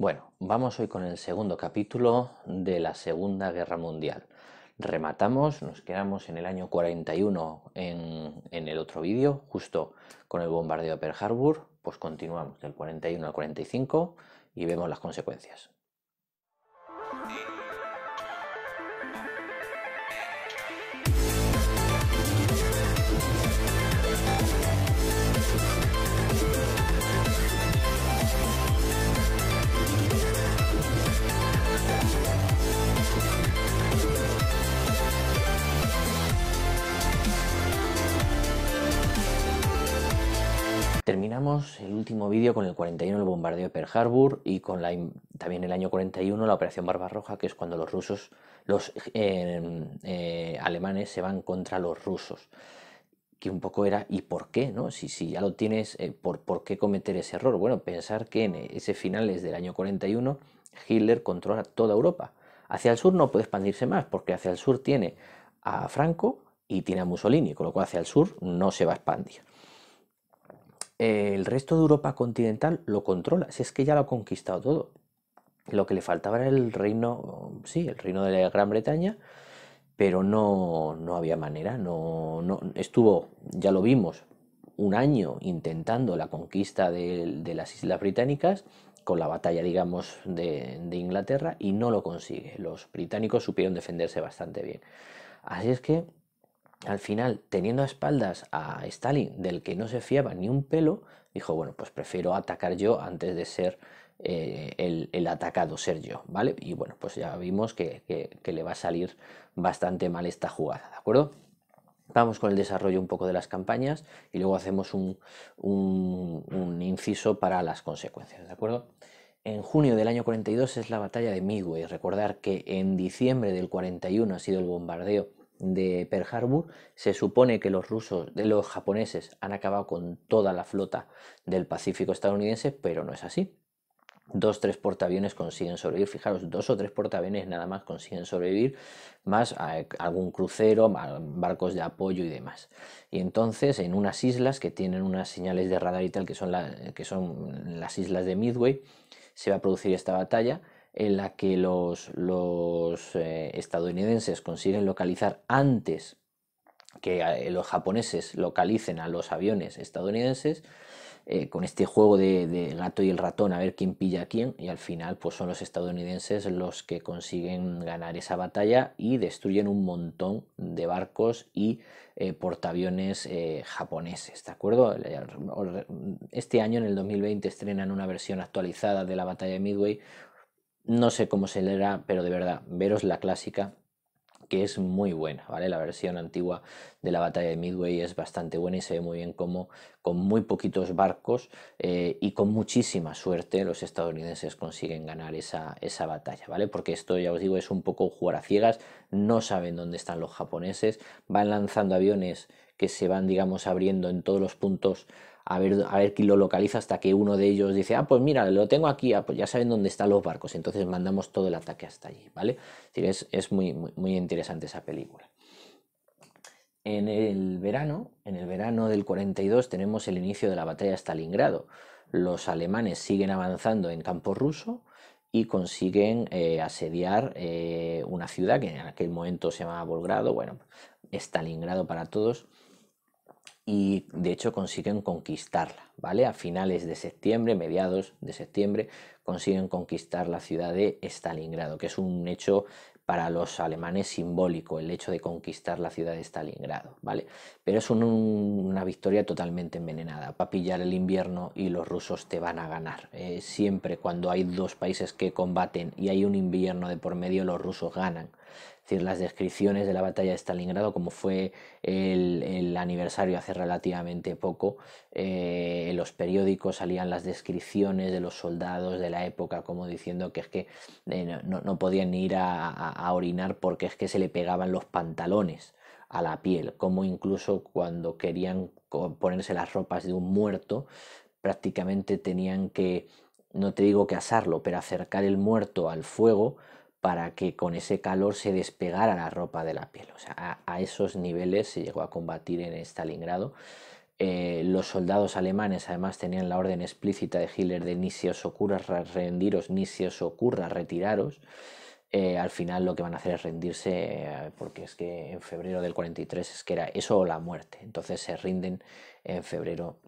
Bueno, vamos hoy con el segundo capítulo de la Segunda Guerra Mundial. Rematamos, nos quedamos en el año 41 en el otro vídeo, justo con el bombardeo de Pearl Harbor, pues continuamos del 41 al 45 y vemos las consecuencias. Terminamos el último vídeo con el 41, el bombardeo de Pearl Harbor, y con también el año 41 la Operación Barbarroja, que es cuando los alemanes se van contra los rusos. Que un poco era, ¿y por qué? ¿No? Si ya lo tienes, ¿por qué cometer ese error? Bueno, pensar que en ese finales del año 41 Hitler controla toda Europa. Hacia el sur no puede expandirse más, porque hacia el sur tiene a Franco y tiene a Mussolini, con lo cual hacia el sur no se va a expandir. El resto de Europa continental lo controla, si es que ya lo ha conquistado todo. Lo que le faltaba era el reino, sí, el reino de Gran Bretaña, pero no había manera, estuvo, ya lo vimos, un año intentando la conquista de las Islas Británicas, con la batalla, digamos, de Inglaterra, y no lo consigue. Los británicos supieron defenderse bastante bien. Así es que al final, teniendo a espaldas a Stalin, del que no se fiaba ni un pelo, dijo, bueno, pues prefiero atacar yo antes de ser el atacado, ser yo, ¿vale? Y bueno, pues ya vimos que le va a salir bastante mal esta jugada, ¿de acuerdo? Vamos con el desarrollo un poco de las campañas y luego hacemos un inciso para las consecuencias, ¿de acuerdo? En junio del año 42 es la batalla de Midway. Recordar que en diciembre del 41 ha sido el bombardeo de Pearl Harbor. Se supone que los japoneses han acabado con toda la flota del Pacífico estadounidense, pero no es así. 2 o 3 portaaviones consiguen sobrevivir, fijaros, 2 o 3 portaaviones nada más consiguen sobrevivir, más algún crucero, barcos de apoyo y demás. Y entonces en unas islas que tienen unas señales de radar y tal, que son las islas de Midway, se va a producir esta batalla en la que los estadounidenses consiguen localizar antes que los japoneses localicen a los aviones estadounidenses, con este juego de gato y el ratón a ver quién pilla a quién, y al final pues son los estadounidenses los que consiguen ganar esa batalla y destruyen un montón de barcos y portaaviones japoneses, ¿de acuerdo? Este año, en el 2020, estrenan una versión actualizada de la batalla de Midway. No sé cómo se leerá, pero de verdad, veros la clásica, que es muy buena, ¿vale? La versión antigua de la batalla de Midway es bastante buena y se ve muy bien cómo con muy poquitos barcos y con muchísima suerte los estadounidenses consiguen ganar esa batalla, ¿vale? Porque esto, ya os digo, es un poco jugar a ciegas, no saben dónde están los japoneses, van lanzando aviones que se van, digamos, abriendo en todos los puntos a ver quién lo localiza, hasta que uno de ellos dice, ah, pues mira, lo tengo aquí, ah, pues ya saben dónde están los barcos, entonces mandamos todo el ataque hasta allí, ¿vale? Es decir, es muy interesante esa película. En el verano del 42 tenemos el inicio de la batalla de Stalingrado. Los alemanes siguen avanzando en campo ruso y consiguen asediar una ciudad que en aquel momento se llamaba Volgrado, bueno, Stalingrado para todos, y de hecho consiguen conquistarla, ¿vale? A finales de septiembre, mediados de septiembre, consiguen conquistar la ciudad de Stalingrado, que es un hecho para los alemanes simbólico, el hecho de conquistar la ciudad de Stalingrado, ¿vale? Pero es una victoria totalmente envenenada. Va a pillar el invierno y los rusos te van a ganar. Siempre cuando hay dos países que combaten y hay un invierno de por medio, los rusos ganan. Es decir, las descripciones de la batalla de Stalingrado, como fue el aniversario hace relativamente poco, en los periódicos salían las descripciones de los soldados de la época, como diciendo que es que no podían ni ir a orinar porque es que se le pegaban los pantalones a la piel, como incluso cuando querían ponerse las ropas de un muerto, prácticamente tenían que, no te digo que asarlo, pero acercar el muerto al fuego para que con ese calor se despegara la ropa de la piel. O sea, a esos niveles se llegó a combatir en Stalingrado. Los soldados alemanes además tenían la orden explícita de Hitler de ni se os ocurra rendiros, ni se os ocurra retiraros. Al final lo que van a hacer es rendirse, porque es que en febrero del 43 es que era eso o la muerte. Entonces se rinden en febrero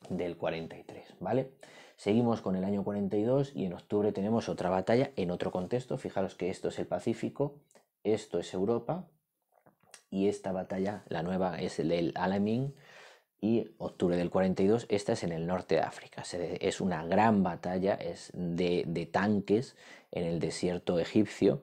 del 43, ¿vale? Seguimos con el año 42 y en octubre tenemos otra batalla en otro contexto. Fijaros que esto es el Pacífico, esto es Europa y esta batalla, la nueva, es el del Alamein, y octubre del 42, esta es en el norte de África. Es una gran batalla, es de tanques en el desierto egipcio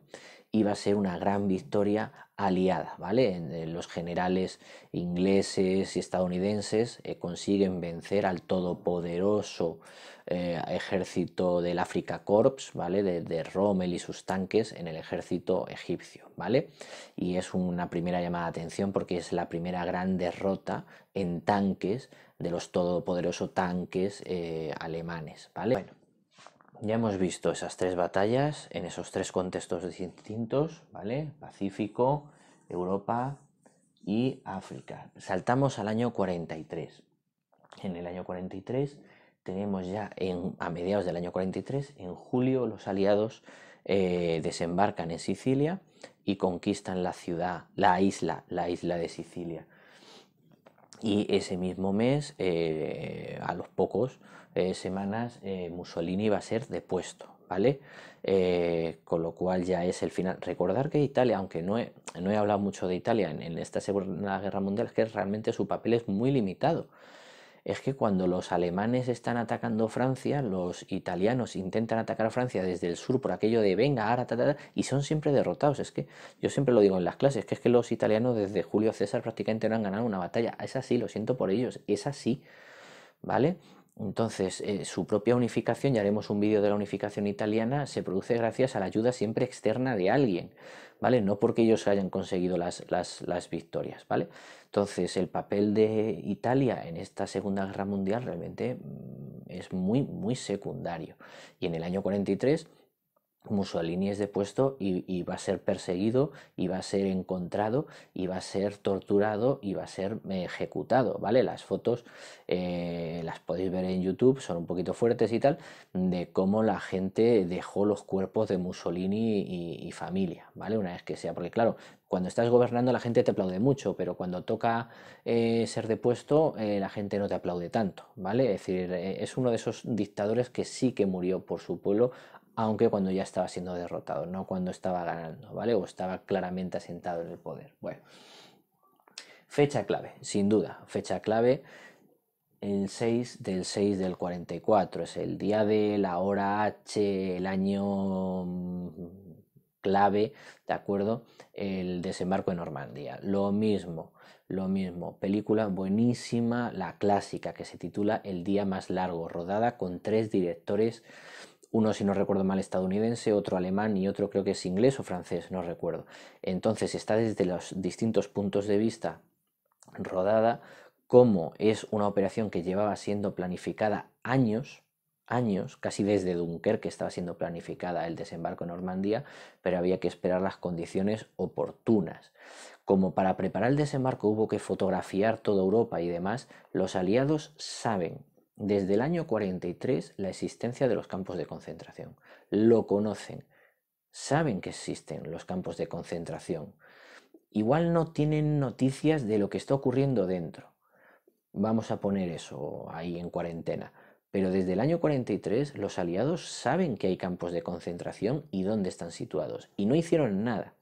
y va a ser una gran victoria aliada, ¿vale? Los generales ingleses y estadounidenses consiguen vencer al todopoderoso ejército del Afrika Korps, ¿vale? De Rommel y sus tanques en el ejército egipcio, ¿vale? Y es una primera llamada de atención porque es la primera gran derrota en tanques de los todopoderosos tanques alemanes, ¿vale? Bueno, ya hemos visto esas tres batallas en esos tres contextos distintos, ¿vale? Pacífico, Europa y África. Saltamos al año 43. En el año 43 tenemos ya a mediados del año 43, en julio, los aliados desembarcan en Sicilia y conquistan la ciudad, la isla de Sicilia. Y ese mismo mes, a los pocos semanas, Mussolini va a ser depuesto, ¿vale? Con lo cual ya es el final. Recordar que Italia, aunque no he hablado mucho de Italia en esta Segunda Guerra Mundial, es que realmente su papel es muy limitado. Es que cuando los alemanes están atacando Francia, los italianos intentan atacar a Francia desde el sur por aquello de venga, ahora, y son siempre derrotados. Es que yo siempre lo digo en las clases, que es que los italianos desde Julio César prácticamente no han ganado una batalla. Es así, lo siento por ellos, es así, ¿vale? Entonces, su propia unificación, ya haremos un vídeo de la unificación italiana, se produce gracias a la ayuda siempre externa de alguien, ¿vale? No porque ellos hayan conseguido las victorias, ¿vale? Entonces, el papel de Italia en esta Segunda Guerra Mundial realmente es muy, muy secundario. Y en el año 43 Mussolini es depuesto y va a ser perseguido y va a ser encontrado y va a ser torturado y va a ser ejecutado, ¿vale? Las fotos las podéis ver en YouTube, son un poquito fuertes y tal, de cómo la gente dejó los cuerpos de Mussolini y familia, ¿vale? Una vez que sea, porque claro, cuando estás gobernando la gente te aplaude mucho, pero cuando toca ser depuesto la gente no te aplaude tanto, ¿vale? Es decir, es uno de esos dictadores que sí que murió por su pueblo, aunque cuando ya estaba siendo derrotado, no cuando estaba ganando, ¿vale? O estaba claramente asentado en el poder. Bueno, fecha clave, sin duda, fecha clave, el 6 del 44, es el día de la hora H, el año clave, ¿de acuerdo? El desembarco de Normandía. Lo mismo, película buenísima, la clásica, que se titula El día más largo, rodada con tres directores, uno, si no recuerdo mal, estadounidense, otro alemán y otro creo que es inglés o francés, no recuerdo. Entonces está desde los distintos puntos de vista rodada, como es una operación que llevaba siendo planificada años, casi desde Dunkerque estaba siendo planificada el desembarco en Normandía, pero había que esperar las condiciones oportunas. Como para preparar el desembarco hubo que fotografiar toda Europa y demás, los aliados saben desde el año 43 la existencia de los campos de concentración. Lo conocen, saben que existen los campos de concentración. Igual no tienen noticias de lo que está ocurriendo dentro. Vamos a poner eso ahí en cuarentena. Pero desde el año 43 los aliados saben que hay campos de concentración y dónde están situados. Y no hicieron nada.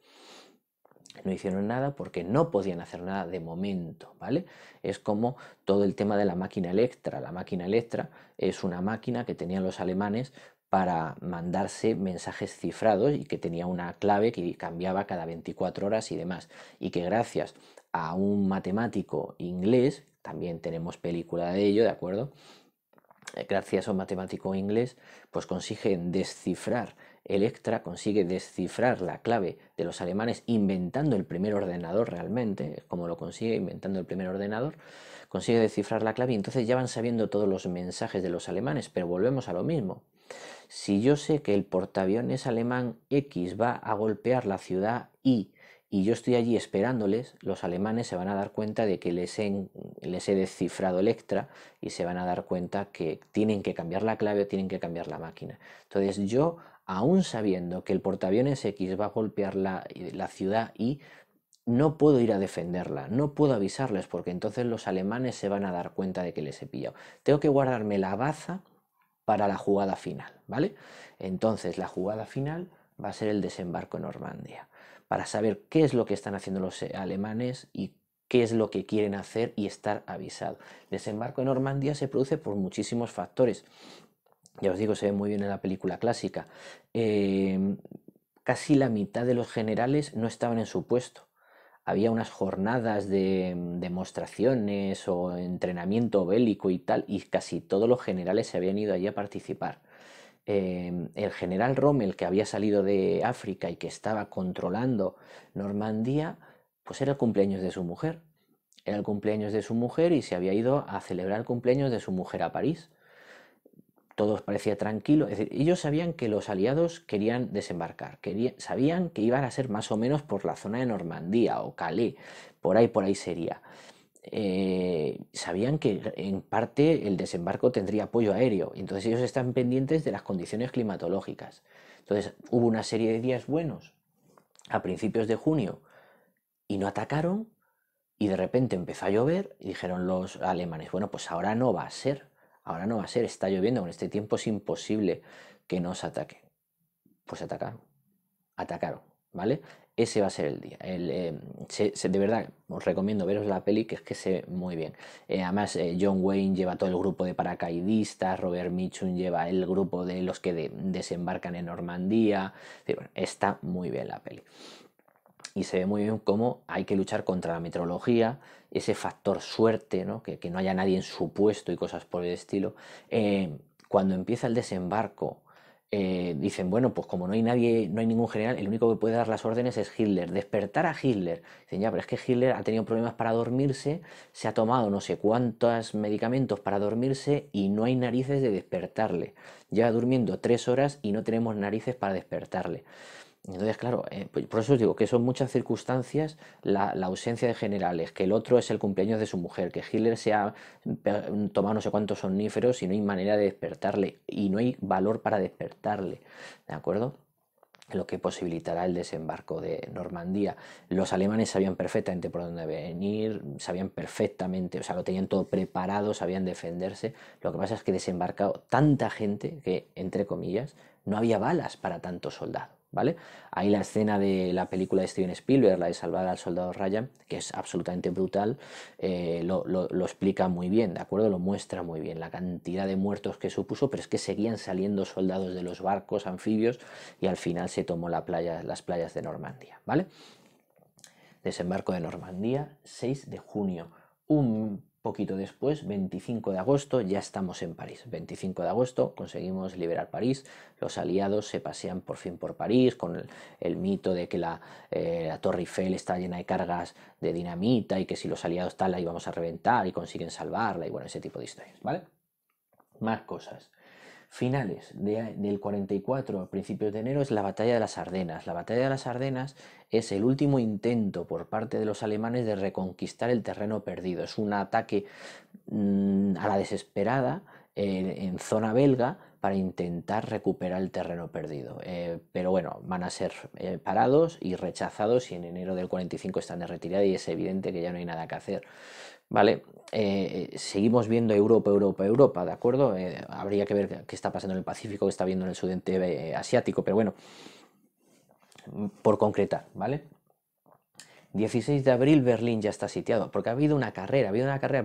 No hicieron nada porque no podían hacer nada de momento, ¿vale? Es como todo el tema de la máquina Electra. La máquina Electra es una máquina que tenían los alemanes para mandarse mensajes cifrados y que tenía una clave que cambiaba cada 24 horas y demás. Y que gracias a un matemático inglés, también tenemos película de ello, ¿de acuerdo? Gracias a un matemático inglés, pues consiguen descifrar, Electra consigue descifrar la clave de los alemanes inventando el primer ordenador realmente, como lo consigue inventando el primer ordenador, consigue descifrar la clave y entonces ya van sabiendo todos los mensajes de los alemanes, pero volvemos a lo mismo. Si yo sé que el portaaviones alemán X va a golpear la ciudad Y y yo estoy allí esperándoles, los alemanes se van a dar cuenta de que les he descifrado Electra y se van a dar cuenta que tienen que cambiar la clave o tienen que cambiar la máquina. Entonces yo, aún sabiendo que el portaaviones X va a golpear la ciudad y no puedo ir a defenderla, no puedo avisarles porque entonces los alemanes se van a dar cuenta de que les he pillado. Tengo que guardarme la baza para la jugada final, ¿vale? Entonces la jugada final va a ser el desembarco en Normandía, para saber qué es lo que están haciendo los alemanes y qué es lo que quieren hacer y estar avisado. El desembarco en Normandía se produce por muchísimos factores. Ya os digo, se ve muy bien en la película clásica. Casi la mitad de los generales no estaban en su puesto. Había unas jornadas de demostraciones o entrenamiento bélico y tal, y casi todos los generales se habían ido allí a participar. El general Rommel, que había salido de África y que estaba controlando Normandía, pues era el cumpleaños de su mujer. Era el cumpleaños de su mujer y se había ido a celebrar el cumpleaños de su mujer a París. Todo parecía tranquilo, es decir, ellos sabían que los aliados querían desembarcar, sabían que iban a ser más o menos por la zona de Normandía o Calais, por ahí sería. Sabían que en parte el desembarco tendría apoyo aéreo, entonces ellos están pendientes de las condiciones climatológicas. Entonces hubo una serie de días buenos a principios de junio y no atacaron, y de repente empezó a llover y dijeron los alemanes, bueno, pues ahora no va a ser, ahora no va a ser, está lloviendo, con este tiempo es imposible que nos ataquen. Pues atacaron, ¿vale? Ese va a ser el día. De verdad, os recomiendo veros la peli, que es que se ve muy bien. Además, John Wayne lleva todo el grupo de paracaidistas, Robert Mitchum lleva el grupo de los que desembarcan en Normandía. Bueno, está muy bien la peli. Y se ve muy bien cómo hay que luchar contra la meteorología, ese factor suerte, ¿no? Que no haya nadie en su puesto y cosas por el estilo. Cuando empieza el desembarco, dicen, bueno, pues como no hay nadie, no hay ningún general, el único que puede dar las órdenes es Hitler, despertar a Hitler. Dicen, ya, pero es que Hitler ha tenido problemas para dormirse, se ha tomado no sé cuántos medicamentos para dormirse y no hay narices de despertarle. Lleva durmiendo 3 horas y no tenemos narices para despertarle. Entonces, claro, pues por eso os digo que son muchas circunstancias la ausencia de generales, que el otro es el cumpleaños de su mujer, que Hitler se ha tomado no sé cuántos somníferos y no hay manera de despertarle, y no hay valor para despertarle, ¿de acuerdo? Lo que posibilitará el desembarco de Normandía. Los alemanes sabían perfectamente por dónde venir, sabían perfectamente, o sea, lo tenían todo preparado, sabían defenderse. Lo que pasa es que desembarcado tanta gente que, entre comillas, no había balas para tanto soldado, ¿vale? Ahí la escena de la película de Steven Spielberg, la de Salvar al Soldado Ryan, que es absolutamente brutal, lo explica muy bien, ¿de acuerdo? Lo muestra muy bien, la cantidad de muertos que supuso, pero es que seguían saliendo soldados de los barcos anfibios y al final se tomó las playas de Normandía, ¿vale? Desembarco de Normandía, 6 de junio. Un poquito después, 25 de agosto, ya estamos en París. 25 de agosto conseguimos liberar París. Los aliados se pasean por fin por París con el mito de que la Torre Eiffel está llena de cargas de dinamita y que si los aliados tal la íbamos a reventar y consiguen salvarla y bueno, ese tipo de historias, ¿vale? Más cosas. Finales del 44 a principios de enero es la batalla de las Ardenas. La batalla de las Ardenas es el último intento por parte de los alemanes de reconquistar el terreno perdido. Es un ataque a la desesperada en zona belga para intentar recuperar el terreno perdido. Pero bueno, van a ser parados y rechazados y en enero del 45 están de retirada y es evidente que ya no hay nada que hacer. Vale, seguimos viendo Europa, Europa, Europa, ¿de acuerdo? Habría que ver qué está pasando en el Pacífico, qué está viendo en el sudeste asiático, pero bueno, por concretar, ¿vale? 16 de abril Berlín ya está sitiado, porque ha habido una carrera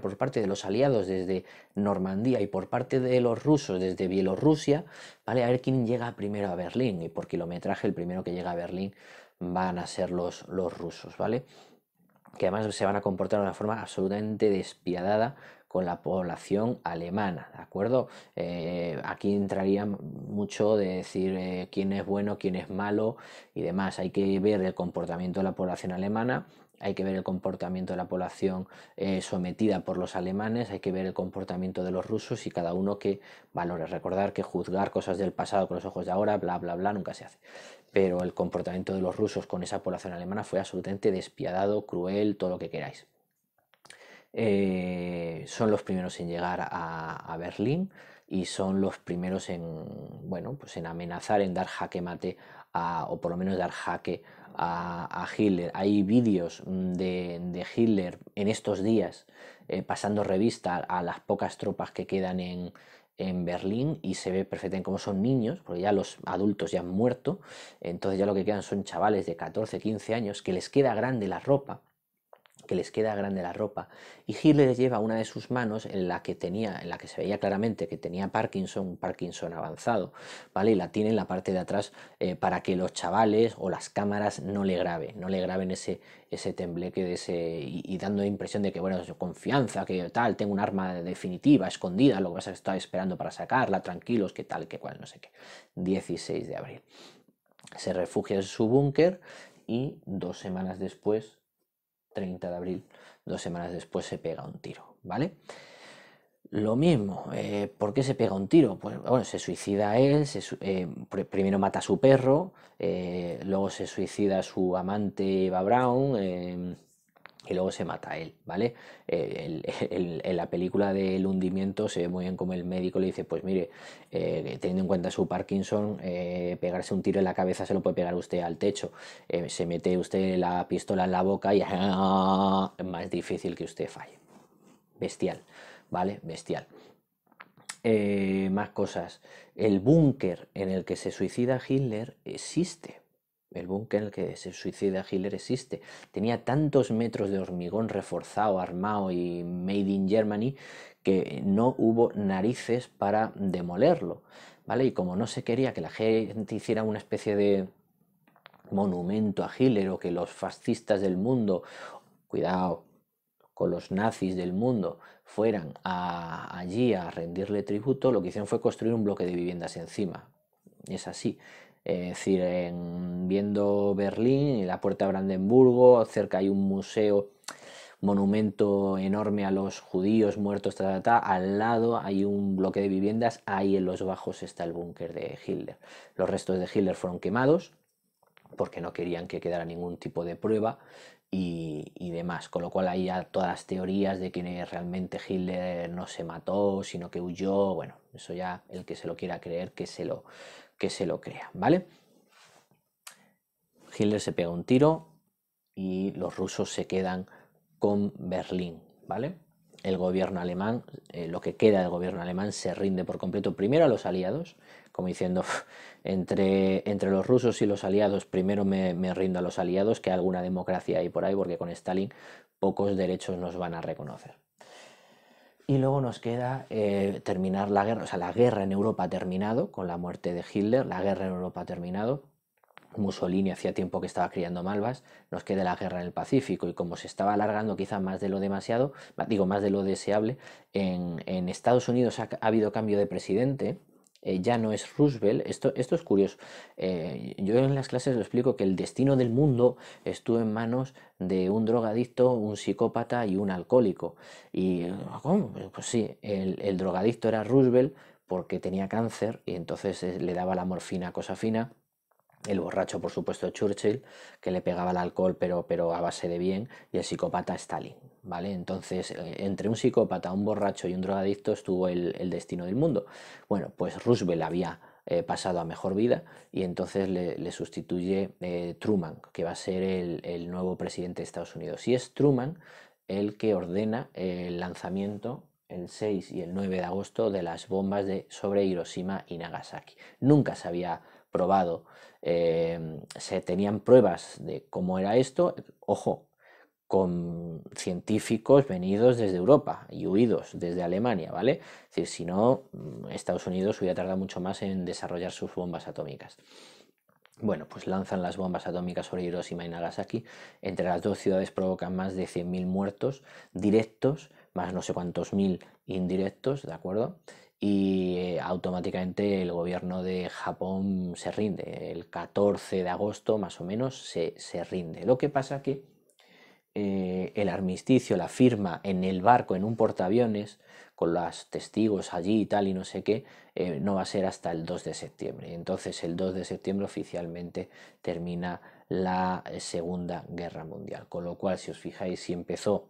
por parte de los aliados desde Normandía y por parte de los rusos desde Bielorrusia, ¿vale? A ver quién llega primero a Berlín, y por kilometraje el primero que llega a Berlín van a ser los rusos, ¿vale? Que además se van a comportar de una forma absolutamente despiadada con la población alemana, ¿de acuerdo? Aquí entraría mucho de decir quién es bueno, quién es malo y demás. Hay que ver el comportamiento de la población alemana hay que ver el comportamiento de la población sometida por los alemanes, hay que ver el comportamiento de los rusos y cada uno que valore. Recordar que juzgar cosas del pasado con los ojos de ahora, bla, bla, bla, nunca se hace. Pero el comportamiento de los rusos con esa población alemana fue absolutamente despiadado, cruel, todo lo que queráis. Son los primeros en llegar a Berlín y son los primeros en, bueno, pues en amenazar, en dar jaque mate o por lo menos dar jaque a Hitler. Hay vídeos de Hitler en estos días pasando revista a las pocas tropas que quedan en Berlín y se ve perfectamente cómo son niños, porque ya los adultos ya han muerto, entonces ya lo que quedan son chavales de 14, 15 años que les queda grande la ropa, y Hitler lleva una de sus manos en la que se veía claramente que tenía un Parkinson avanzado, ¿vale? Y la tiene en la parte de atrás para que los chavales o las cámaras no le graben ese tembleque y dando impresión de que, bueno, confianza, que tal, tengo un arma definitiva, escondida, lo que pasa es que estaba esperando para sacarla, tranquilos, que tal, que cual, no sé qué. 16 de abril. Se refugia en su búnker y 2 semanas después, 30 de abril, 2 semanas después se pega un tiro, ¿vale? Lo mismo, ¿por qué se pega un tiro? Pues bueno, se suicida él, primero mata a su perro, luego se suicida a su amante Eva Braun, y luego se mata a él, ¿vale? En la película del hundimiento se ve muy bien como el médico le dice, pues mire, teniendo en cuenta su Parkinson, pegarse un tiro en la cabeza se lo puede pegar usted al techo, se mete usted la pistola en la boca y es más difícil que usted falle. Bestial, ¿vale? Bestial. Más cosas. El búnker en el que se suicida Hitler existe. El búnker en el que se suicida Hitler existe. Tenía tantos metros de hormigón reforzado, armado y made in Germany que no hubo narices para demolerlo, ¿vale? Y como no se quería que la gente hiciera una especie de monumento a Hitler o que los fascistas del mundo, cuidado, con los nazis del mundo fueran allí a rendirle tributo, lo que hicieron fue construir un bloque de viviendas encima. Es así. Es decir, viendo Berlín, en la Puerta de Brandenburgo, cerca hay un museo, monumento enorme a los judíos muertos, al lado hay un bloque de viviendas, ahí en los bajos está el búnker de Hitler. Los restos de Hitler fueron quemados porque no querían que quedara ningún tipo de prueba y demás, con lo cual hay ya todas las teorías de que realmente Hitler no se mató, sino que huyó, bueno, eso ya el que se lo quiera creer, que se lo crea, ¿vale? Hitler se pega un tiro y los rusos se quedan con Berlín, ¿vale? El gobierno alemán, lo que queda del gobierno alemán se rinde por completo primero a los aliados, como diciendo, entre los rusos y los aliados, primero me rindo a los aliados, que alguna democracia hay por ahí, porque con Stalin pocos derechos nos van a reconocer. Y luego nos queda terminar la guerra, o sea, la guerra en Europa ha terminado con la muerte de Hitler, la guerra en Europa ha terminado. Mussolini hacía tiempo que estaba criando malvas, nos queda la guerra en el Pacífico y como se estaba alargando quizá más de lo demasiado, digo más de lo deseable, en Estados Unidos ha habido cambio de presidente, ya no es Roosevelt, esto es curioso, yo en las clases lo explico que el destino del mundo estuvo en manos de un drogadicto, un psicópata y un alcohólico. Y, ¿cómo? Pues sí, el drogadicto era Roosevelt porque tenía cáncer y entonces le daba la morfina cosa fina. El borracho, por supuesto, Churchill, que le pegaba el alcohol, pero a base de bien, y el psicópata Stalin, ¿vale? Entonces, entre un psicópata, un borracho y un drogadicto estuvo el destino del mundo. Bueno, pues Roosevelt había pasado a mejor vida y entonces le sustituye Truman, que va a ser el nuevo presidente de Estados Unidos. Y es Truman el que ordena el lanzamiento el 6 y el 9 de agosto de las bombas sobre Hiroshima y Nagasaki. Nunca se había probado, se tenían pruebas de cómo era esto, ojo, con científicos venidos desde Europa y huidos desde Alemania, ¿vale? Es decir, si no, Estados Unidos hubiera tardado mucho más en desarrollar sus bombas atómicas. Bueno, pues lanzan las bombas atómicas sobre Hiroshima y Nagasaki. Entre las dos ciudades provocan más de 100.000 muertos directos, más no sé cuántos mil indirectos, ¿de acuerdo? Y automáticamente el gobierno de Japón se rinde. El 14 de agosto, más o menos, se rinde. Lo que pasa que el armisticio, la firma en el barco, en un portaaviones, con los testigos allí y tal y no sé qué, no va a ser hasta el 2 de septiembre. Entonces el 2 de septiembre oficialmente termina la Segunda Guerra Mundial. Con lo cual, si os fijáis, si empezó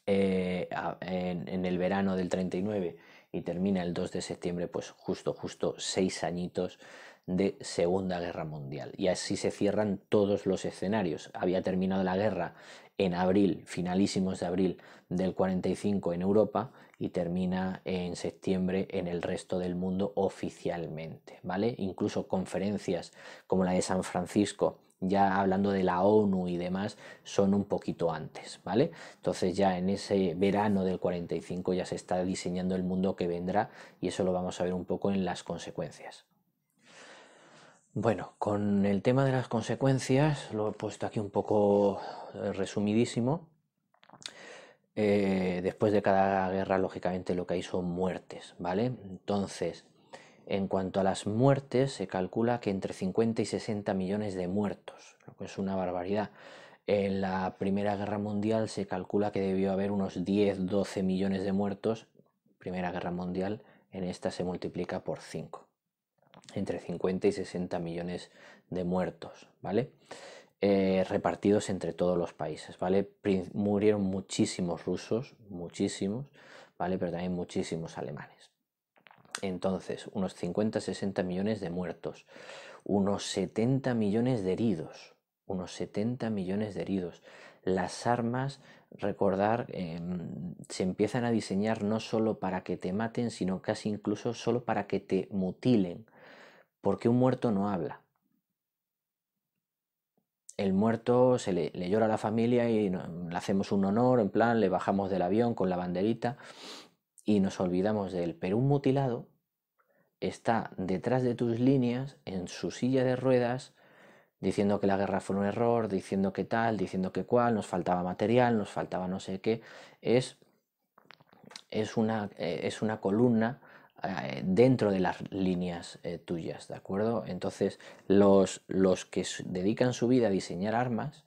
en el verano del 39 y termina el 2 de septiembre, pues justo 6 añitos de Segunda Guerra Mundial. Y así se cierran todos los escenarios. Había terminado la guerra en abril, finalísimos de abril del 45 en Europa, y termina en septiembre en el resto del mundo oficialmente, ¿vale? Incluso conferencias como la de San Francisco, ya hablando de la ONU y demás, son un poquito antes, ¿vale? Entonces ya en ese verano del 45 ya se está diseñando el mundo que vendrá, y eso lo vamos a ver un poco en las consecuencias. Bueno, con el tema de las consecuencias lo he puesto aquí un poco resumidísimo. Después de cada guerra, lógicamente, lo que hay son muertes, ¿vale? Entonces, en cuanto a las muertes, se calcula que entre 50 y 60 millones de muertos, lo que es una barbaridad. En la Primera Guerra Mundial se calcula que debió haber unos 10-12 millones de muertos. Primera Guerra Mundial, en esta se multiplica por 5. Entre 50 y 60 millones de muertos, ¿vale? Repartidos entre todos los países, ¿vale? Murieron muchísimos rusos, muchísimos, ¿vale? Pero también muchísimos alemanes. Entonces, unos 50-60 millones de muertos, unos 70 millones de heridos, unos 70 millones de heridos. Las armas, recordar, se empiezan a diseñar no solo para que te maten, sino casi incluso solo para que te mutilen, porque un muerto no habla. El muerto le llora a la familia y le hacemos un honor, en plan, le bajamos del avión con la banderita y nos olvidamos de él. Pero un mutilado está detrás de tus líneas, en su silla de ruedas, diciendo que la guerra fue un error, diciendo que tal, diciendo que cual, nos faltaba material, nos faltaba no sé qué. Es una columna dentro de las líneas tuyas, ¿de acuerdo? Entonces, los que dedican su vida a diseñar armas,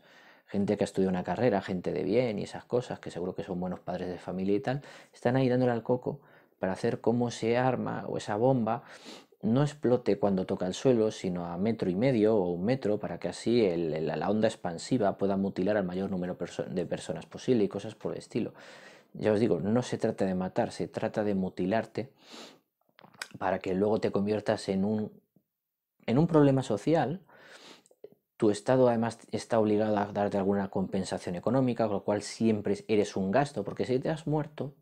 gente que ha estudiado una carrera, gente de bien y esas cosas, que seguro que son buenos padres de familia y tal, están ahí dándole al coco para hacer como ese arma o esa bomba no explote cuando toca el suelo, sino a 1,5 metros o 1 metro, para que así la onda expansiva pueda mutilar al mayor número de personas posible y cosas por el estilo. Ya os digo, no se trata de matar, se trata de mutilarte para que luego te conviertas en un problema social. Tu Estado además está obligado a darte alguna compensación económica, con lo cual siempre eres un gasto, porque si te has muerto,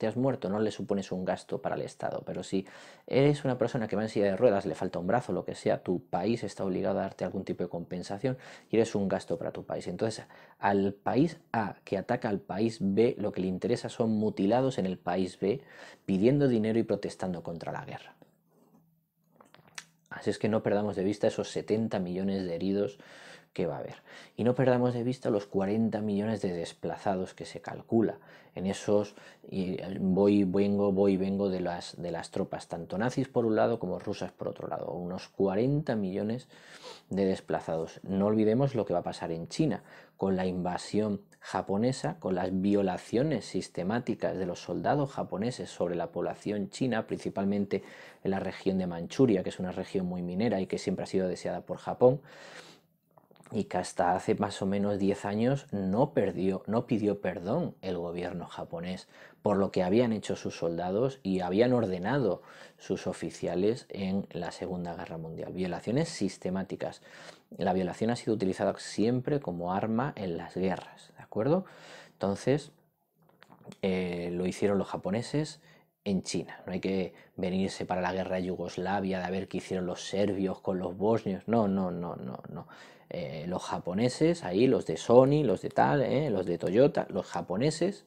no le supones un gasto para el Estado. Pero si eres una persona que va en silla de ruedas, le falta un brazo, lo que sea, tu país está obligado a darte algún tipo de compensación y eres un gasto para tu país. Entonces, al país A que ataca al país B, lo que le interesa son mutilados en el país B, pidiendo dinero y protestando contra la guerra. Así es que no perdamos de vista esos 70 millones de heridos que va a haber. Y no perdamos de vista los 40 millones de desplazados que se calcula. En esos voy y vengo de las tropas, tanto nazis por un lado como rusas por otro lado. Unos 40 millones de desplazados. No olvidemos lo que va a pasar en China, con la invasión japonesa, con las violaciones sistemáticas de los soldados japoneses sobre la población china, principalmente en la región de Manchuria, que es una región muy minera y que siempre ha sido deseada por Japón, y que hasta hace más o menos 10 años no pidió perdón el gobierno japonés por lo que habían hecho sus soldados y habían ordenado sus oficiales en la Segunda Guerra Mundial. Violaciones sistemáticas. La violación ha sido utilizada siempre como arma en las guerras, ¿de acuerdo? Entonces, lo hicieron los japoneses en China. No hay que venirse para la guerra de Yugoslavia, de ver qué hicieron los serbios con los bosnios. No, no, no, no, no. Los japoneses, ahí, los de Sony, los de tal, los de Toyota, los japoneses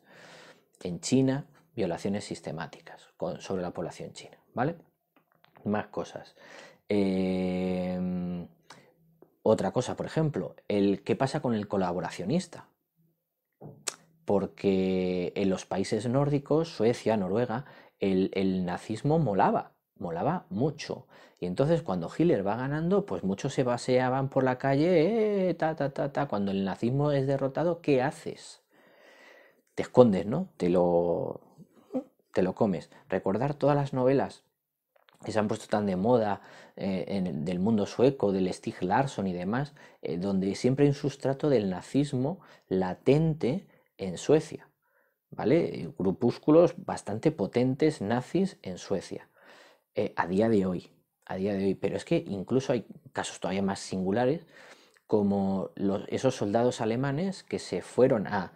en China, violaciones sistemáticas sobre la población china, ¿vale? Más cosas. Otra cosa, por ejemplo, ¿qué pasa con el colaboracionista? Porque en los países nórdicos, Suecia, Noruega, el nazismo molaba mucho. Y entonces cuando Hitler va ganando, pues muchos se paseaban por la calle, ta, ta, ta, ta. Cuando el nazismo es derrotado, ¿qué haces? te escondes, ¿no? Te lo comes. Recordar todas las novelas que se han puesto tan de moda del mundo sueco, del Stieg Larsson y demás, donde siempre hay un sustrato del nazismo latente en Suecia, ¿vale? Grupúsculos bastante potentes nazis en Suecia, a día de hoy, a día de hoy. Pero es que incluso hay casos todavía más singulares, como esos soldados alemanes que se fueron a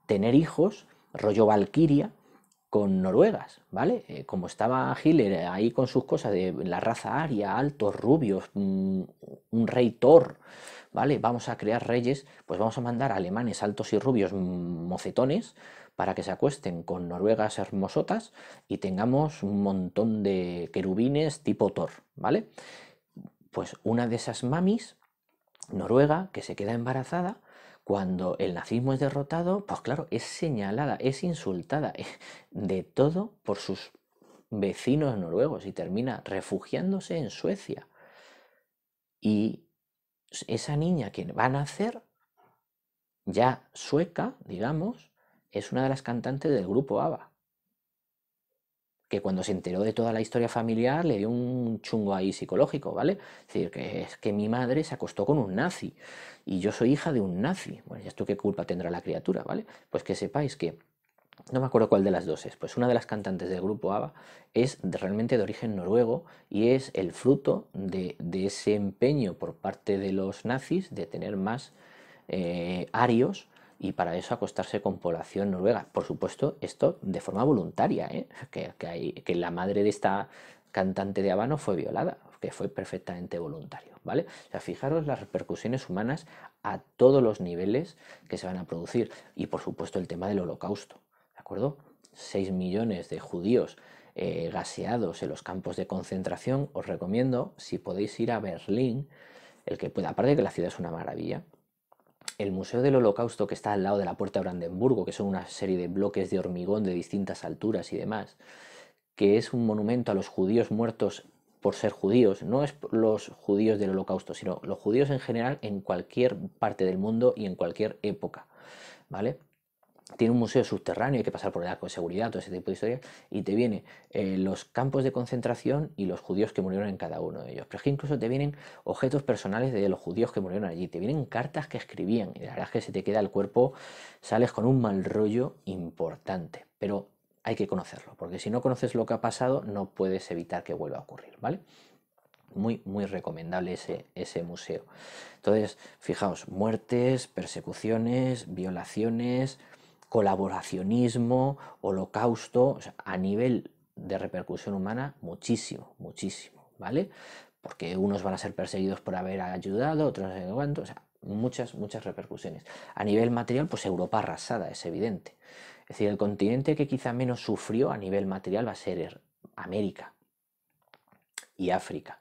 tener hijos, rollo Valquiria, con noruegas, ¿vale? Como estaba Hitler ahí con sus cosas de la raza aria, altos, rubios, un rey Thor, ¿vale? Vamos a crear reyes, pues vamos a mandar a alemanes altos y rubios, mocetones, para que se acuesten con noruegas hermosotas y tengamos un montón de querubines tipo Thor, ¿vale? Pues una de esas mamis noruega que se queda embarazada, cuando el nazismo es derrotado, pues claro, es señalada, es insultada de todo por sus vecinos noruegos y termina refugiándose en Suecia. Y esa niña que va a nacer, ya sueca, digamos, es una de las cantantes del grupo ABBA, que cuando se enteró de toda la historia familiar le dio un chungo ahí psicológico, ¿vale? Es decir, que es que mi madre se acostó con un nazi y yo soy hija de un nazi. Bueno, ¿y esto qué culpa tendrá la criatura, ¿vale? Pues que sepáis que, no me acuerdo cuál de las dos es, pues una de las cantantes del grupo ABBA es realmente de origen noruego y es el fruto de ese empeño por parte de los nazis de tener más arios y para eso acostarse con población noruega. Por supuesto, esto de forma voluntaria, ¿eh? Que la madre de esta cantante de ABBA no fue violada, que fue perfectamente voluntario, ¿vale? O sea, fijaros las repercusiones humanas a todos los niveles que se van a producir y por supuesto el tema del holocausto, ¿de acuerdo? 6 millones de judíos gaseados en los campos de concentración. Os recomiendo, si podéis ir a Berlín, el que pueda, aparte de que la ciudad es una maravilla, el Museo del Holocausto, que está al lado de la Puerta de Brandenburgo, que son una serie de bloques de hormigón de distintas alturas y demás, que es un monumento a los judíos muertos por ser judíos, no es los judíos del Holocausto, sino los judíos en general en cualquier parte del mundo y en cualquier época, ¿vale? Tiene un museo subterráneo, hay que pasar por el arco de seguridad, todo ese tipo de historias, y te viene los campos de concentración y los judíos que murieron en cada uno de ellos. Pero es que incluso te vienen objetos personales de los judíos que murieron allí, te vienen cartas que escribían, y la verdad es que se te queda el cuerpo, sales con un mal rollo importante, pero hay que conocerlo, porque si no conoces lo que ha pasado, no puedes evitar que vuelva a ocurrir, ¿vale? Muy, muy recomendable ese museo. Entonces, fijaos, muertes, persecuciones, violaciones, colaboracionismo, holocausto, o sea, a nivel de repercusión humana, muchísimo, muchísimo, ¿vale? Porque unos van a ser perseguidos por haber ayudado, otros no sé cuánto, o sea, muchas, muchas repercusiones. A nivel material, pues Europa arrasada, es evidente. Es decir, el continente que quizá menos sufrió a nivel material va a ser América y África.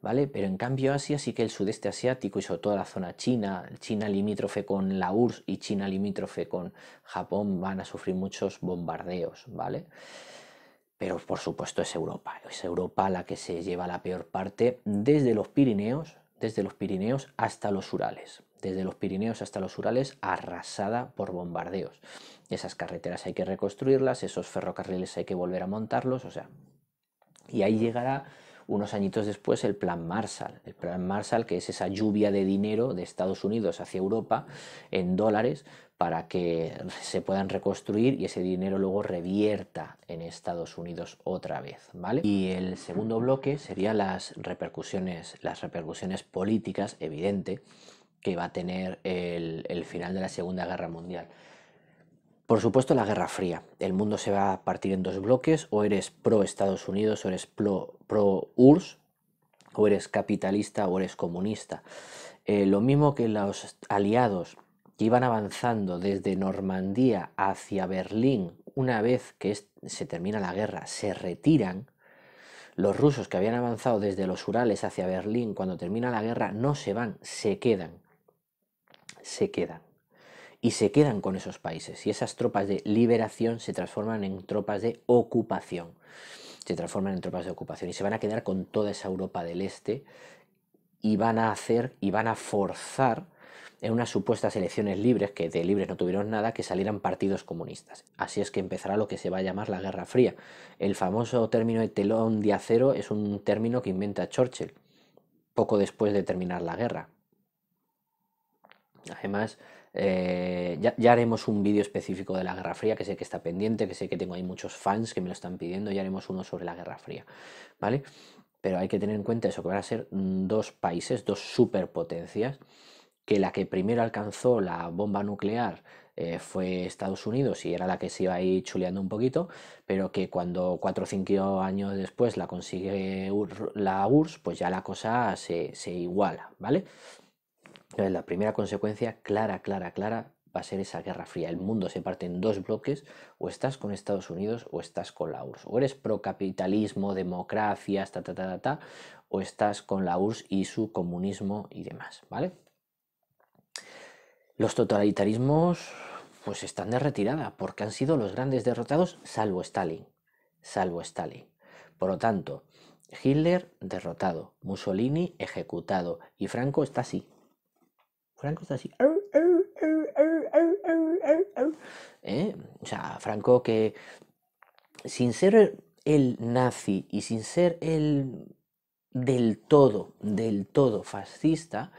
¿Vale? Pero en cambio Asia sí que el sudeste asiático y sobre todo la zona China, China limítrofe con la URSS y China limítrofe con Japón van a sufrir muchos bombardeos, ¿vale? Pero por supuesto es Europa la que se lleva la peor parte desde los Pirineos hasta los Urales, desde los Pirineos hasta los Urales arrasada por bombardeos. Esas carreteras hay que reconstruirlas, esos ferrocarriles hay que volver a montarlos, o sea, y ahí llegará unos añitos después el Plan Marshall, que es esa lluvia de dinero de Estados Unidos hacia Europa en dólares para que se puedan reconstruir y ese dinero luego revierta en Estados Unidos otra vez, ¿vale? Y el segundo bloque serían las repercusiones políticas, evidente, que va a tener el final de la Segunda Guerra Mundial. Por supuesto, la Guerra Fría. El mundo se va a partir en dos bloques, o eres pro Estados Unidos, o eres pro URSS, o eres capitalista, o eres comunista. Lo mismo que los aliados que iban avanzando desde Normandía hacia Berlín, una vez que se termina la guerra, se retiran. Los rusos que habían avanzado desde los Urales hacia Berlín, cuando termina la guerra, no se van, se quedan. Se quedan y se quedan con esos países. Y esas tropas de liberación se transforman en tropas de ocupación. Se transforman en tropas de ocupación y se van a quedar con toda esa Europa del Este y van a forzar en unas supuestas elecciones libres, que de libres no tuvieron nada, que salieran partidos comunistas. Así es que empezará lo que se va a llamar la Guerra Fría. El famoso término de telón de acero es un término que inventa Churchill poco después de terminar la guerra. Además, ya haremos un vídeo específico de la Guerra Fría, que sé que está pendiente, que sé que tengo ahí muchos fans que me lo están pidiendo, ya haremos uno sobre la Guerra Fría, ¿vale? Pero hay que tener en cuenta eso, que van a ser dos países, dos superpotencias, que la que primero alcanzó la bomba nuclear fue Estados Unidos y era la que se iba ahí chuleando un poquito, pero que cuando 4 o 5 años después la consigue la URSS, pues ya la cosa se iguala, ¿vale? Entonces, la primera consecuencia clara va a ser esa Guerra Fría. El mundo se parte en dos bloques, o estás con Estados Unidos o estás con la URSS. O eres procapitalismo, democracia, o estás con la URSS y su comunismo y demás, ¿vale? Los totalitarismos pues están de retirada porque han sido los grandes derrotados, salvo Stalin. Por lo tanto, Hitler derrotado, Mussolini ejecutado y Franco está así. O sea, Franco que sin ser el nazi y sin ser el del todo fascista,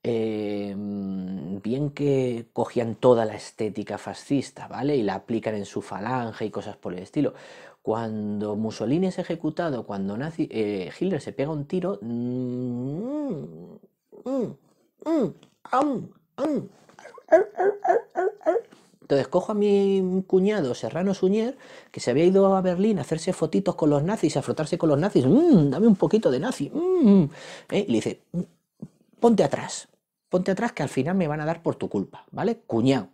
bien que cogían toda la estética fascista, ¿vale? Y la aplican en su falange y cosas por el estilo. Cuando Mussolini es ejecutado, cuando Hitler se pega un tiro, entonces cojo a mi cuñado Serrano Suñer, que se había ido a Berlín a hacerse fotitos con los nazis, a frotarse con los nazis, dame un poquito de nazi, y le dice, ponte atrás que al final me van a dar por tu culpa, ¿vale? Cuñado,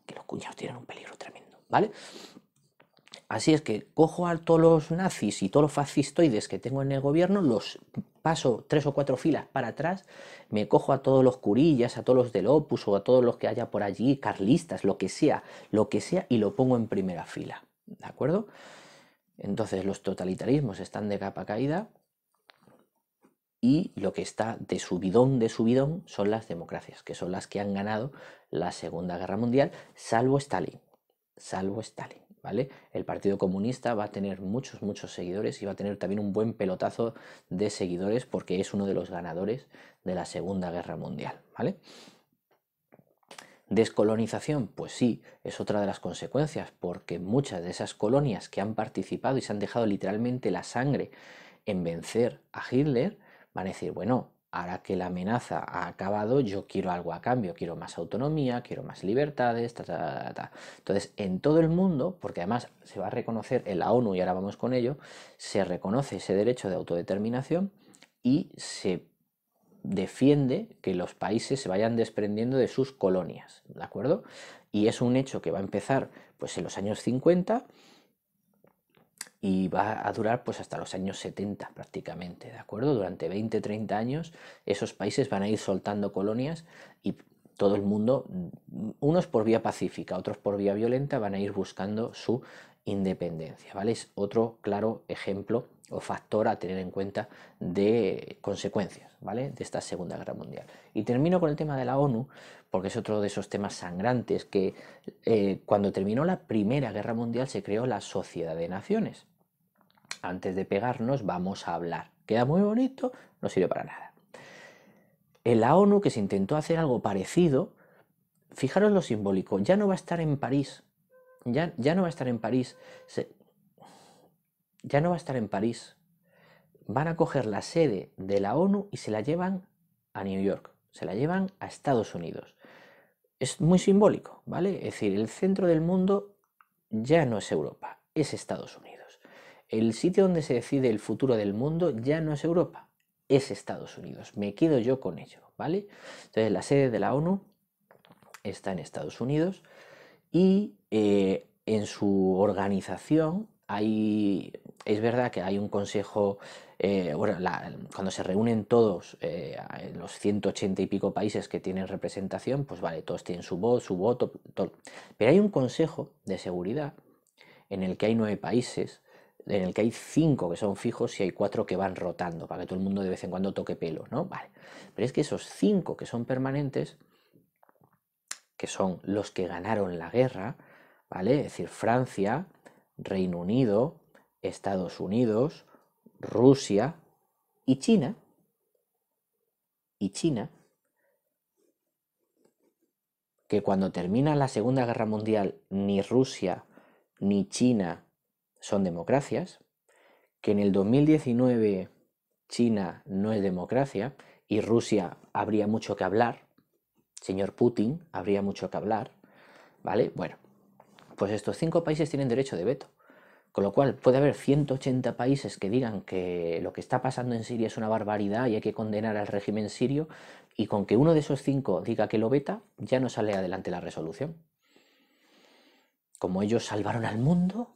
que los cuñados tienen un peligro tremendo, ¿vale? Así es que cojo a todos los nazis y todos los fascistoides que tengo en el gobierno, los paso 3 o 4 filas para atrás, me cojo a todos los curillas, a todos los del Opus o a todos los que haya por allí, carlistas, lo que sea, y lo pongo en primera fila, ¿de acuerdo? Entonces los totalitarismos están de capa caída y lo que está de subidón son las democracias, que son las que han ganado la Segunda Guerra Mundial, salvo Stalin, ¿vale? El Partido Comunista va a tener muchos seguidores y va a tener también un buen pelotazo de seguidores porque es uno de los ganadores de la Segunda Guerra Mundial, ¿vale? Descolonización, pues sí, es otra de las consecuencias, porque muchas de esas colonias que han participado y se han dejado literalmente la sangre en vencer a Hitler, van a decir, bueno, ahora que la amenaza ha acabado, yo quiero algo a cambio, quiero más autonomía, quiero más libertades, Entonces, en todo el mundo, porque además se va a reconocer en la ONU, y ahora vamos con ello, se reconoce ese derecho de autodeterminación y se defiende que los países se vayan desprendiendo de sus colonias, ¿de acuerdo? Y es un hecho que va a empezar pues en los años 50 y va a durar pues hasta los años 70 prácticamente, ¿de acuerdo? Durante 20-30 años esos países van a ir soltando colonias y todo el mundo, unos por vía pacífica, otros por vía violenta, van a ir buscando su independencia, ¿vale? Es otro claro ejemplo o factor a tener en cuenta de consecuencias, ¿vale? De esta Segunda Guerra Mundial. Y termino con el tema de la ONU, porque es otro de esos temas sangrantes que cuando terminó la Primera Guerra Mundial se creó la Sociedad de Naciones. Antes de pegarnos vamos a hablar. Queda muy bonito, no sirve para nada. En la ONU, que se intentó hacer algo parecido, fijaros lo simbólico, ya no va a estar en París, ya no va a estar en París, ya no va a estar en París, van a coger la sede de la ONU y se la llevan a New York, se la llevan a Estados Unidos. Es muy simbólico, ¿vale? Es decir, el centro del mundo ya no es Europa, es Estados Unidos. El sitio donde se decide el futuro del mundo ya no es Europa, es Estados Unidos. Me quedo yo con ello, ¿vale? Entonces la sede de la ONU está en Estados Unidos y en su organización es verdad que hay un consejo, bueno, cuando se reúnen todos los 180 y pico países que tienen representación, pues vale, todos tienen su voz, su voto, todo. Pero hay un consejo de seguridad en el que hay 9 países, en el que hay 5 que son fijos y hay 4 que van rotando, para que todo el mundo de vez en cuando toque pelo, ¿no? Vale. Pero es que esos 5 que son permanentes que son los que ganaron la guerra, ¿vale? Es decir, Francia, Reino Unido, Estados Unidos, Rusia y China, que cuando termina la Segunda Guerra Mundial ni Rusia ni China son democracias, que en el 2019 China no es democracia y Rusia habría mucho que hablar, señor Putin, habría mucho que hablar, ¿vale? Bueno, pues estos 5 países tienen derecho de veto. Con lo cual puede haber 180 países que digan que lo que está pasando en Siria es una barbaridad y hay que condenar al régimen sirio, y con que uno de esos 5 diga que lo veta, ya no sale adelante la resolución. Como ellos salvaron al mundo,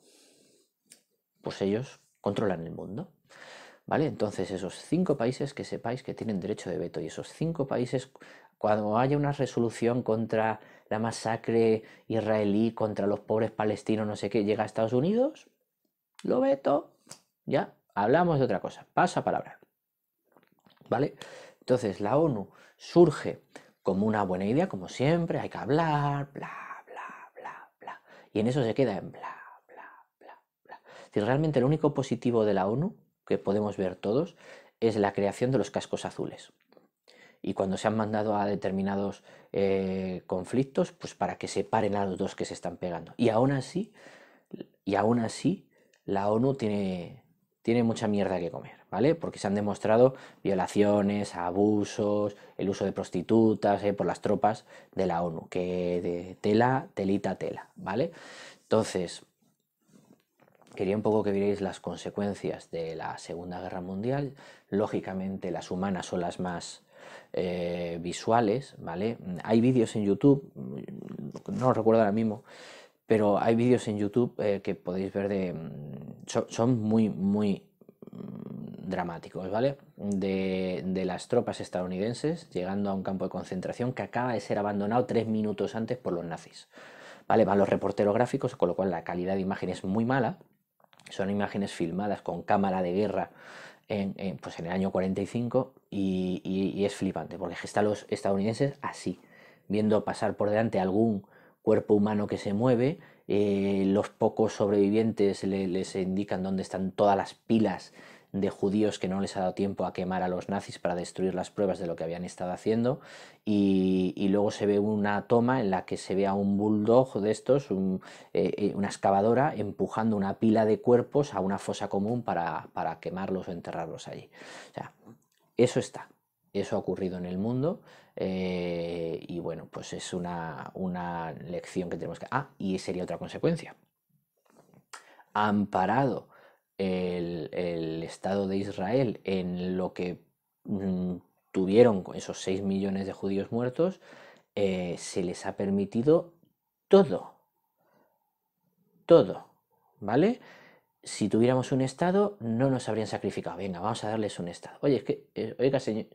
pues ellos controlan el mundo. ¿Vale? Entonces esos 5 países que sepáis que tienen derecho de veto, y esos 5 países, cuando haya una resolución contra la masacre israelí, contra los pobres palestinos, no sé qué, llega a Estados Unidos, lo veto, ya hablamos de otra cosa, paso a palabra, ¿vale? Entonces la ONU surge como una buena idea, como siempre, hay que hablar, bla, bla, bla, bla, y en eso se queda en bla, bla, bla, bla. Es decir, realmente lo único positivo de la ONU, que podemos ver todos, es la creación de los cascos azules. Y cuando se han mandado a determinados conflictos, pues para que separen a los dos que se están pegando. Y aún así, la ONU tiene mucha mierda que comer, ¿vale? Porque se han demostrado violaciones, abusos, el uso de prostitutas por las tropas de la ONU, que de tela, telita, tela, ¿vale? Entonces, quería un poco que vierais las consecuencias de la Segunda Guerra Mundial. Lógicamente, las humanas son las más visuales, ¿vale? Hay vídeos en YouTube, no recuerdo ahora mismo, pero hay vídeos en YouTube que podéis ver son muy, muy dramáticos, ¿vale? De las tropas estadounidenses llegando a un campo de concentración que acaba de ser abandonado 3 minutos antes por los nazis, ¿vale? Van los reporteros gráficos, con lo cual la calidad de imagen es muy mala. Son imágenes filmadas con cámara de guerra pues en el año 45 y es flipante, porque están los estadounidenses así, viendo pasar por delante algún cuerpo humano que se mueve. Los pocos sobrevivientes les indican dónde están todas las pilas de judíos que no les ha dado tiempo a quemar a los nazis para destruir las pruebas de lo que habían estado haciendo, y luego se ve una toma en la que se ve a un bulldog de estos, una excavadora empujando una pila de cuerpos a una fosa común para quemarlos o enterrarlos allí. O sea, eso ha ocurrido en el mundo, y bueno, pues es una lección que tenemos que... Ah, y sería otra consecuencia. Amparado el Estado de Israel en lo que tuvieron con esos 6 millones de judíos muertos, se les ha permitido todo, todo, ¿vale? Si tuviéramos un Estado, no nos habrían sacrificado. Venga, vamos a darles un Estado. Oye, es que, oiga, señor,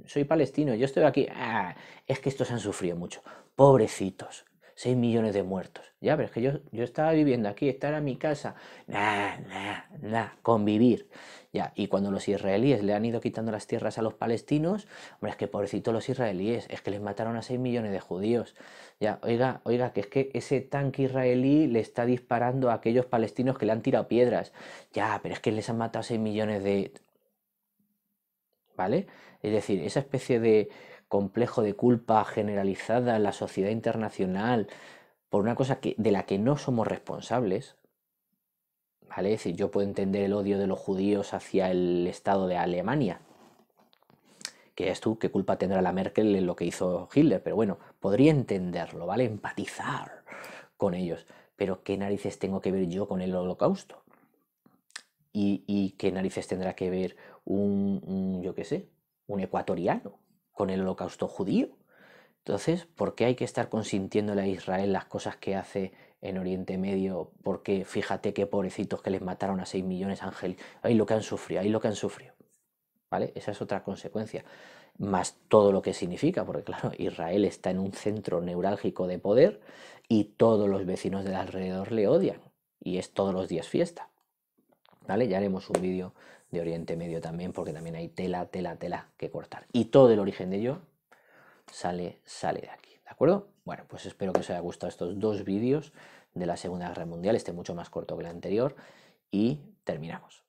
soy palestino, yo estoy aquí. Ah, es que estos han sufrido mucho. Pobrecitos, 6 millones de muertos. Ya, pero es que yo estaba viviendo aquí, esta era mi casa. Nah, nah, nah, convivir. Ya, y cuando los israelíes le han ido quitando las tierras a los palestinos, hombre, es que pobrecitos los israelíes, es que les mataron a 6 millones de judíos. Ya, oiga, que es que ese tanque israelí le está disparando a aquellos palestinos que le han tirado piedras. Ya, pero es que les han matado 6 millones de... ¿Vale? Es decir, esa especie de complejo de culpa generalizada en la sociedad internacional por una cosa de la que no somos responsables, ¿vale? Es decir, yo puedo entender el odio de los judíos hacia el Estado de Alemania, que es tú, qué culpa tendrá la Merkel en lo que hizo Hitler, pero bueno, podría entenderlo, ¿vale? Empatizar con ellos, pero ¿qué narices tengo que ver yo con el Holocausto? ¿Y qué narices tendrá que ver yo qué sé, un ecuatoriano con el Holocausto judío? Entonces, ¿por qué hay que estar consintiéndole a Israel las cosas que hace en Oriente Medio? Porque fíjate qué pobrecitos que les mataron a 6 millones, Ángel. Ahí lo que han sufrido, ahí lo que han sufrido. ¿Vale? Esa es otra consecuencia. Más todo lo que significa, porque claro, Israel está en un centro neurálgico de poder y todos los vecinos del alrededor le odian. Y es todos los días fiesta. ¿Vale? Ya haremos un vídeo de Oriente Medio también, porque también hay tela, tela, tela que cortar. Y todo el origen de ello sale de aquí. ¿De acuerdo? Bueno. Bueno, pues espero que os haya gustado estos dos vídeos de la Segunda Guerra Mundial, este mucho más corto que el anterior, y terminamos.